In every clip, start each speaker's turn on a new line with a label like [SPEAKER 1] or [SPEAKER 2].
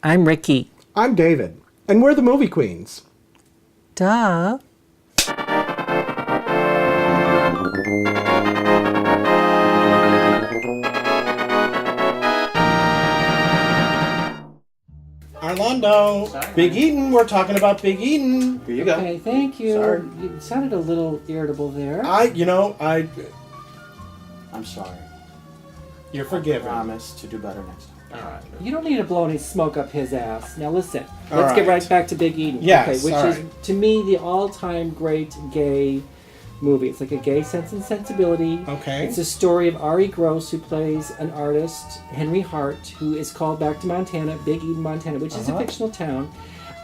[SPEAKER 1] I'm Ricky.
[SPEAKER 2] I'm David, and we're the Movie Queens.
[SPEAKER 1] Duh.
[SPEAKER 2] Armando,
[SPEAKER 3] Sorry.
[SPEAKER 2] Big Eden, we're talking about Big Eden.
[SPEAKER 3] Here you go.
[SPEAKER 1] Okay, thank you.
[SPEAKER 2] Sorry.
[SPEAKER 1] You sounded a little irritable there.
[SPEAKER 2] I'm
[SPEAKER 3] sorry.
[SPEAKER 2] you're
[SPEAKER 3] I
[SPEAKER 2] forgiven.
[SPEAKER 3] promise to do better next time.
[SPEAKER 2] All right.
[SPEAKER 1] You don't need to blow any smoke up his ass. Now listen,
[SPEAKER 2] All
[SPEAKER 1] let's get
[SPEAKER 2] right.
[SPEAKER 1] right back to Big Eden.
[SPEAKER 2] Yes,
[SPEAKER 1] which
[SPEAKER 2] all
[SPEAKER 1] is,
[SPEAKER 2] right.
[SPEAKER 1] to me, the all-time great gay movie. It's like a gay Sense and Sensibility.
[SPEAKER 2] Okay.
[SPEAKER 1] It's a story of Ari Gross, who plays an artist, Henry Hart, who is called back to Montana, Big Eden, Montana, which is a fictional town.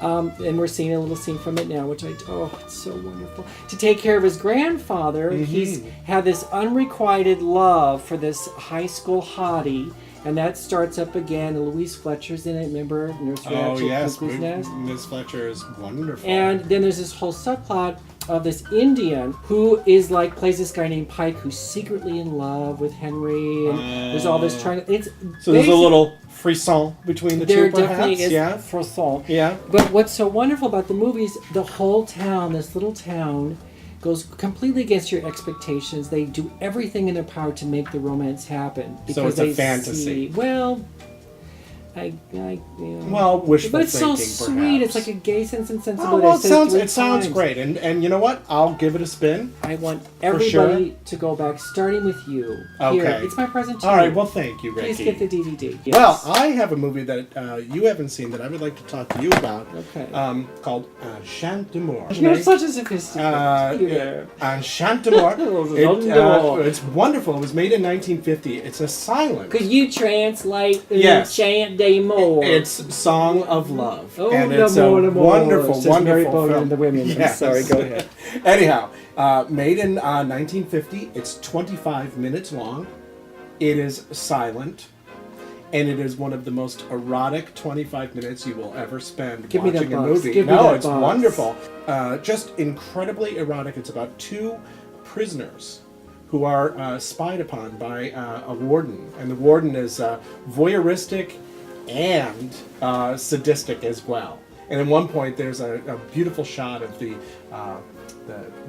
[SPEAKER 1] And we're seeing a little scene from it now, which it's so wonderful. To take care of his grandfather, he's had this unrequited love for this high school hottie, and that starts up again. And Louise Fletcher's in it, remember? Nursery
[SPEAKER 2] Oh,
[SPEAKER 1] Rhyme,
[SPEAKER 2] yes.
[SPEAKER 1] Cuckoo's Nest.
[SPEAKER 2] Miss Fletcher is wonderful.
[SPEAKER 1] And then there's this whole subplot of this Indian who is like plays this guy named Pike who's secretly in love with Henry, and there's all this trying. It's
[SPEAKER 2] so there's a
[SPEAKER 1] basi-
[SPEAKER 2] little frisson between the
[SPEAKER 1] there
[SPEAKER 2] two, perhaps?
[SPEAKER 1] definitely is
[SPEAKER 2] Yeah.
[SPEAKER 1] frisson.
[SPEAKER 2] Yeah.
[SPEAKER 1] But what's so wonderful about the movies, the whole town, this little town, goes completely against your expectations. They do everything in their power to make the romance happen.
[SPEAKER 2] So it's a
[SPEAKER 1] they
[SPEAKER 2] fantasy.
[SPEAKER 1] Well,
[SPEAKER 2] wishful
[SPEAKER 1] but it's so
[SPEAKER 2] thinking,
[SPEAKER 1] sweet.
[SPEAKER 2] perhaps.
[SPEAKER 1] It's like a gay Sense and
[SPEAKER 2] Oh,
[SPEAKER 1] Sensibility.
[SPEAKER 2] well,
[SPEAKER 1] I said it 3
[SPEAKER 2] it sounds
[SPEAKER 1] times.
[SPEAKER 2] great. And you know what? I'll give it a spin.
[SPEAKER 1] I want
[SPEAKER 2] For
[SPEAKER 1] everybody to go back, starting with you.
[SPEAKER 2] Okay.
[SPEAKER 1] Here, it's my present to
[SPEAKER 2] All
[SPEAKER 1] you.
[SPEAKER 2] right, well, thank you, Ricky.
[SPEAKER 1] Please get the DVD. Yes.
[SPEAKER 2] Well, I have a movie that you haven't seen that I would like to talk to you about.
[SPEAKER 1] Okay.
[SPEAKER 2] Called Chant d'Amour.
[SPEAKER 1] You're such a sophisticated computer.
[SPEAKER 2] Chant d'Amour.
[SPEAKER 1] d'Amour.
[SPEAKER 2] It's wonderful. It was made in 1950. It's a silent.
[SPEAKER 1] Could you translate
[SPEAKER 2] Yes.
[SPEAKER 1] Chant d'Amour?
[SPEAKER 2] It's Song of Love.
[SPEAKER 1] Oh,
[SPEAKER 2] and it's a
[SPEAKER 1] d'amour, d'amour,
[SPEAKER 2] wonderful,
[SPEAKER 1] says Mary
[SPEAKER 2] wonderful
[SPEAKER 1] Bowen
[SPEAKER 2] film.
[SPEAKER 1] and the women. I'm
[SPEAKER 2] Yes.
[SPEAKER 1] sorry, go ahead.
[SPEAKER 2] Anyhow, made in 1950. It's 25 minutes long. It is silent. And it is one of the most erotic 25 minutes you will ever spend
[SPEAKER 1] Give me that
[SPEAKER 2] watching a
[SPEAKER 1] box.
[SPEAKER 2] movie.
[SPEAKER 1] Give me
[SPEAKER 2] No,
[SPEAKER 1] that
[SPEAKER 2] it's
[SPEAKER 1] box.
[SPEAKER 2] wonderful. Just incredibly erotic. It's about two prisoners who are spied upon by a warden. And the warden is voyeuristic and sadistic as well. And at one point, there's a beautiful shot of the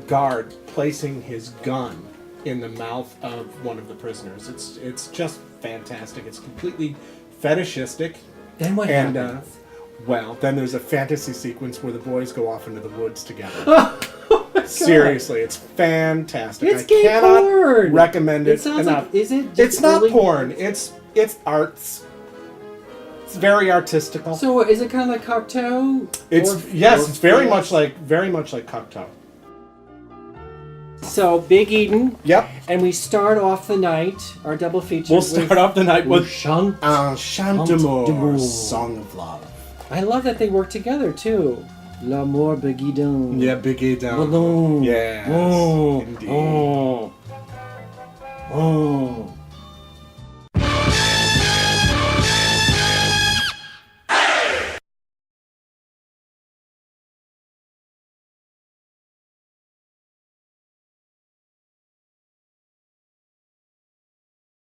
[SPEAKER 2] guard placing his gun in the mouth of one of the prisoners. It's just fantastic. It's completely fetishistic.
[SPEAKER 1] Then what
[SPEAKER 2] And
[SPEAKER 1] happens?
[SPEAKER 2] well, then there's a fantasy sequence where the boys go off into the woods together.
[SPEAKER 1] Oh my God.
[SPEAKER 2] Seriously, it's fantastic.
[SPEAKER 1] It's
[SPEAKER 2] I
[SPEAKER 1] gay
[SPEAKER 2] cannot
[SPEAKER 1] porn.
[SPEAKER 2] recommend it
[SPEAKER 1] It sounds
[SPEAKER 2] enough.
[SPEAKER 1] like, is it just
[SPEAKER 2] It's not
[SPEAKER 1] early-
[SPEAKER 2] porn. It's arts. It's very artistical.
[SPEAKER 1] So is it kind of like Cocteau?
[SPEAKER 2] It's
[SPEAKER 1] Or-
[SPEAKER 2] yes,
[SPEAKER 1] or
[SPEAKER 2] it's very
[SPEAKER 1] Fierce?
[SPEAKER 2] much like Cocteau.
[SPEAKER 1] So Big Eden,
[SPEAKER 2] Yep.
[SPEAKER 1] and we start off the night, our double feature.
[SPEAKER 2] We'll start off the night with
[SPEAKER 1] Chant.
[SPEAKER 2] Chant
[SPEAKER 1] d'Amour.
[SPEAKER 2] d'Amour, Song of Love.
[SPEAKER 1] I love that they work together too. L'amour Big Eden.
[SPEAKER 2] Yeah, Big Eden.
[SPEAKER 1] Bon.
[SPEAKER 2] Yes,
[SPEAKER 1] Oh.
[SPEAKER 2] indeed.
[SPEAKER 1] Oh. Oh.